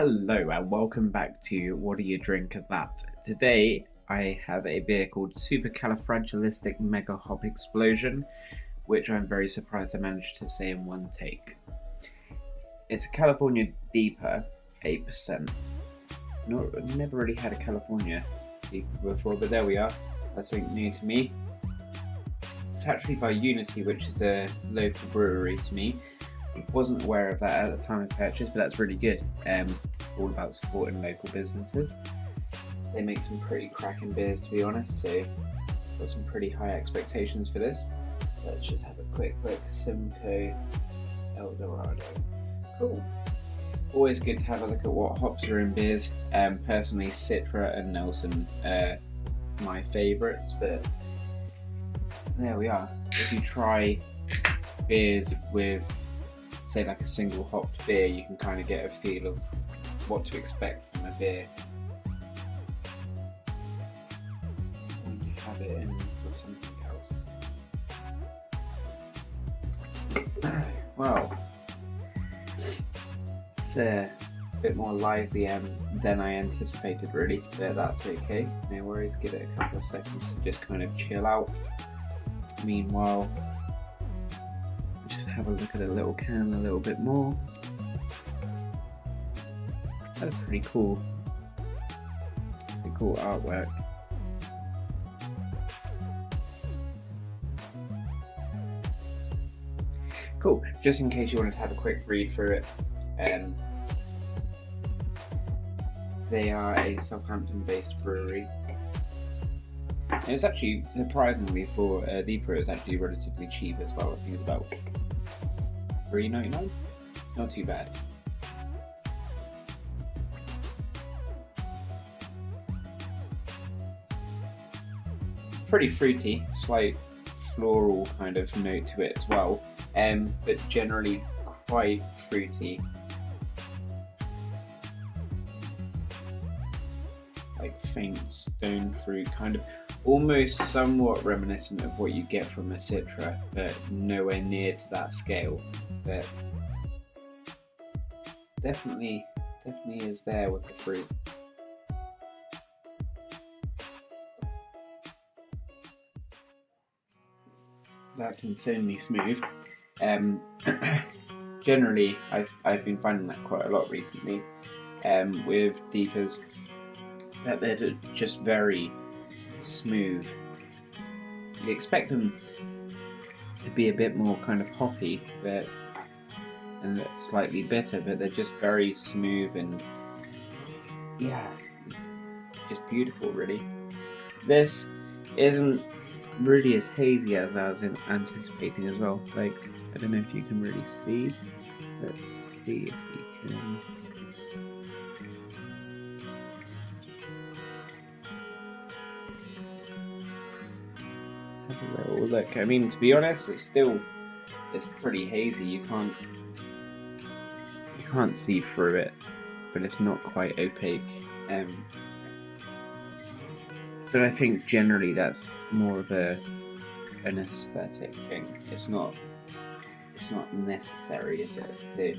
Hello and welcome back to Whaddyadrinkofthat. Today I have a beer called Supercalifragilistic Mega Hop Explosion, which I'm very surprised I managed to say in one take. It's a California Deeper, 8%. Never really had a California Deeper before, but there we are. That's something new to me. It's actually by Unity, which is a local brewery to me. Wasn't aware of that at the time of purchase, but that's really good. All about supporting local businesses. They make some pretty cracking beers, to be honest, so got some pretty high expectations for this. Let's just have a quick look. Simcoe Eldorado. Cool. Always good to have a look at what hops are in beers. Personally, Citra and Nelson are my favourites, but there we are. If you try beers with, say, like a single hopped beer, you can kind of get a feel of what to expect from a beer when you have it in with something else. Well, it's a bit more lively than I anticipated, really, but that's okay. No worries, give it a couple of seconds to just kind of chill out. Meanwhile, just have a look at the little can a little bit more. That's pretty cool artwork. Cool, just in case you wanted to have a quick read through it, they are a Southampton-based brewery. And it's actually, surprisingly, for Deeper, it's actually relatively cheap as well. I think it's about $3.99. Not too bad. Pretty fruity, slight floral kind of note to it as well, but generally quite fruity. Like faint stone fruit, kind of almost somewhat reminiscent of what you get from a Citra, but nowhere near to that scale. But definitely is there with the fruit. That's insanely smooth. Generally, I've been finding that quite a lot recently with Deepers, that they're just very smooth. You expect them to be a bit more kind of hoppy, and slightly bitter, but they're just very smooth and yeah, just beautiful, really. This isn't really as hazy as I was anticipating as well. Like, I don't know if you can really see. Let's see if we can. Have a little look. I mean, to be honest, it's pretty hazy. You can't see through it, but it's not quite opaque. But I think generally that's more of an aesthetic thing. It's not necessary, is it? It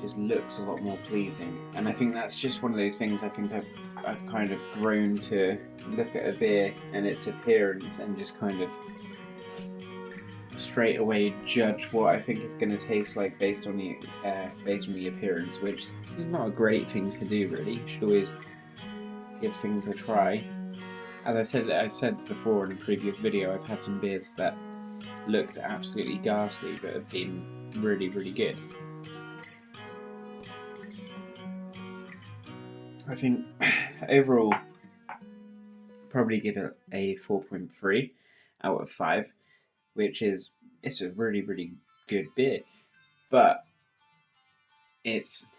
just looks a lot more pleasing, and I think that's just one of those things. I think I've kind of grown to look at a beer and its appearance and just kind of straight away judge what I think it's going to taste like based on the appearance, which is not a great thing to do, really. You should always give things a try. As I've said before in a previous video, I've had some beers that looked absolutely ghastly but have been really, really good. I think overall, probably give it a 4.3 out of 5, which is, it's a really, really good beer, but it's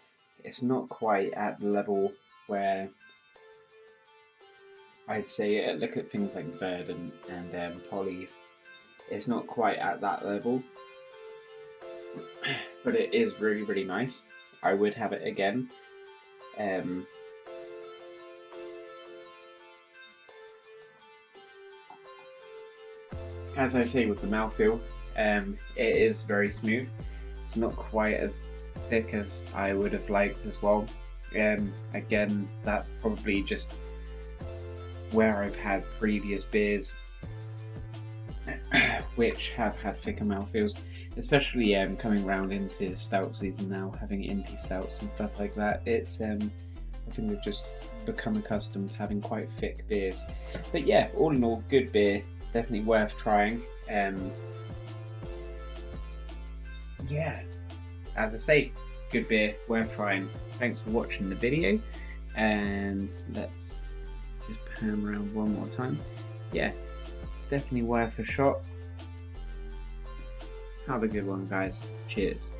not quite at the level where I'd say, look at things like Bird and Polly's. It's not quite at that level, but it is really, really nice. I would have it again. As I say with the mouthfeel, it is very smooth. It's not quite as thick as I would have liked as well. Again, that's probably just where I've had previous beers which have had thicker mouthfeels, especially coming round into stout season now, having impy stouts and stuff like that. It's I think we've just become accustomed to having quite thick beers. But yeah, all in all, good beer, definitely worth trying. Yeah, as I say, good beer, worth trying. Thanks for watching the video, and let's just pan around one more time. Yeah, definitely worth a shot. Have a good one, guys. Cheers.